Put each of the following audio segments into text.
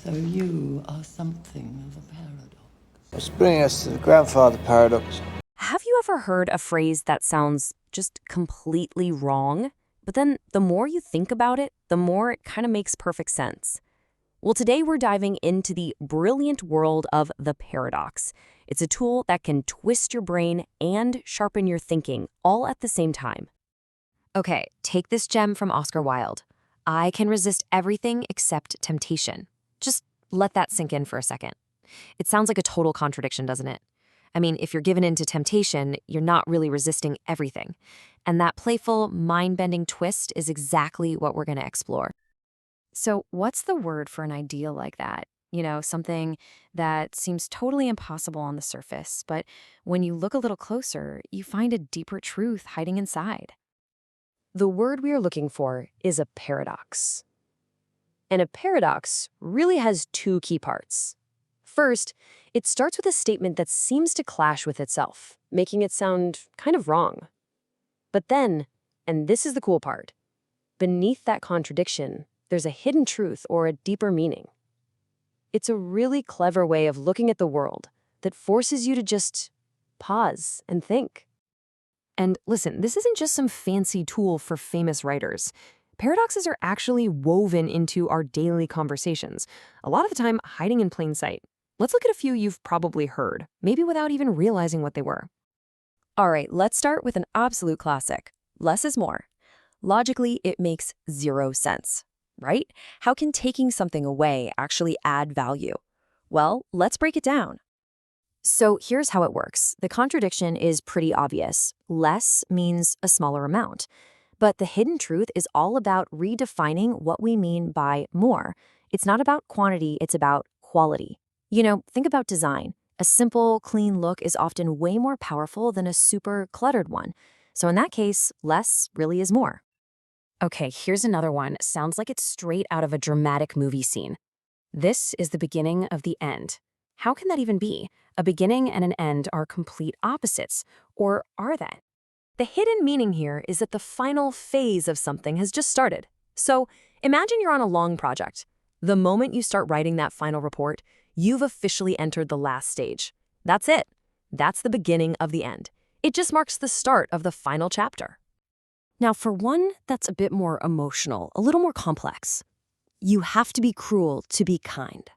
So you are something of a paradox. Let's bring us to the grandfather paradox. Have you ever heard a phrase that sounds just completely wrong, but then the more you think about it, the more it kind of makes perfect sense? Well, today we're diving into the brilliant world of the paradox. It's a tool that can twist your brain and sharpen your thinking all at the same time. Okay, take this gem from Oscar Wilde. I can resist everything except temptation. Just let that sink in for a second. It sounds like a total contradiction, doesn't it? I mean, if you're given into temptation, you're not really resisting everything. And that playful, mind-bending twist is exactly what we're going to explore. So what's the word for an idea like that? You know, something that seems totally impossible on the surface, but when you look a little closer, you find a deeper truth hiding inside. The word we are looking for is a paradox. And a paradox really has two key parts. First, it starts with a statement that seems to clash with itself, making it sound kind of wrong. But then, and this is the cool part, beneath that contradiction, there's a hidden truth or a deeper meaning. It's a really clever way of looking at the world that forces you to just pause and think. And listen, this isn't just some fancy tool for famous writers. Paradoxes are actually woven into our daily conversations, a lot of the time hiding in plain sight. Let's look at a few you've probably heard, maybe without even realizing what they were. All right, let's start with an absolute classic. Less is more. Logically, it makes zero sense, right? How can taking something away actually add value? Well, let's break it down. So here's how it works. The contradiction is pretty obvious. Less means a smaller amount. But the hidden truth is all about redefining what we mean by more. It's not about quantity, it's about quality. You know, think about design. A simple, clean look is often way more powerful than a super cluttered one. So in that case, less really is more. Okay, here's another one. Sounds like it's straight out of a dramatic movie scene. This is the beginning of the end. How can that even be? A beginning and an end are complete opposites. Or are they? The hidden meaning here is that the final phase of something has just started. So imagine you're on a long project. The moment you start writing that final report, you've officially entered the last stage. That's it. That's the beginning of the end. It just marks the start of the final chapter. Now, for one that's a bit more emotional, a little more complex, you have to be cruel to be kind.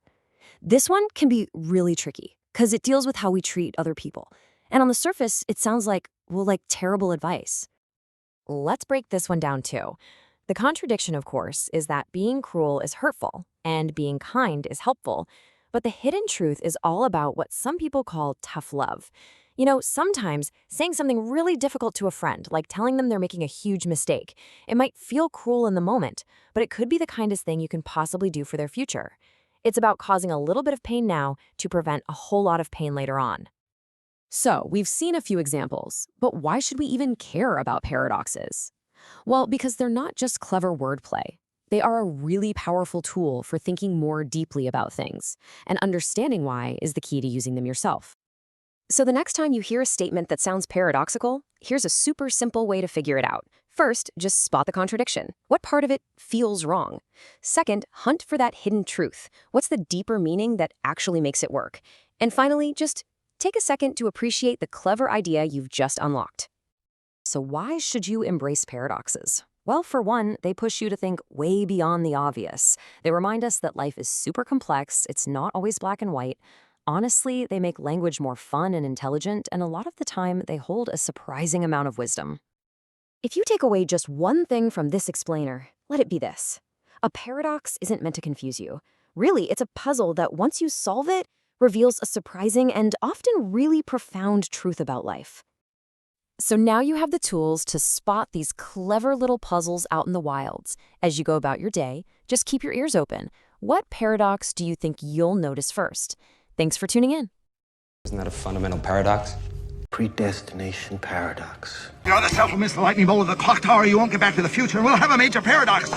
This one can be really tricky because it deals with how we treat other people. And on the surface, it sounds like terrible advice. Let's break this one down too. The contradiction, of course, is that being cruel is hurtful and being kind is helpful. But the hidden truth is all about what some people call tough love. You know, sometimes saying something really difficult to a friend, like telling them they're making a huge mistake, it might feel cruel in the moment, but it could be the kindest thing you can possibly do for their future. It's about causing a little bit of pain now to prevent a whole lot of pain later on. So, we've seen a few examples, but why should we even care about paradoxes? Well, because they're not just clever wordplay. They are a really powerful tool for thinking more deeply about things, and understanding why is the key to using them yourself. So the next time you hear a statement that sounds paradoxical, here's a super simple way to figure it out. First, just spot the contradiction. What part of it feels wrong? Second, hunt for that hidden truth. What's the deeper meaning that actually makes it work? And finally, just take a second to appreciate the clever idea you've just unlocked. So why should you embrace paradoxes? Well, for one, they push you to think way beyond the obvious. They remind us that life is super complex, it's not always black and white. Honestly, they make language more fun and intelligent, and a lot of the time, they hold a surprising amount of wisdom. If you take away just one thing from this explainer, let it be this. A paradox isn't meant to confuse you. Really, it's a puzzle that once you solve it, reveals a surprising and often really profound truth about life. So now you have the tools to spot these clever little puzzles out in the wilds. As you go about your day, just keep your ears open. What paradox do you think you'll notice first? Thanks for tuning in. Isn't that a fundamental paradox? Predestination paradox. You're the self-will miss the lightning bolt of the clock tower, you won't get back to the future, and we'll have a major paradox.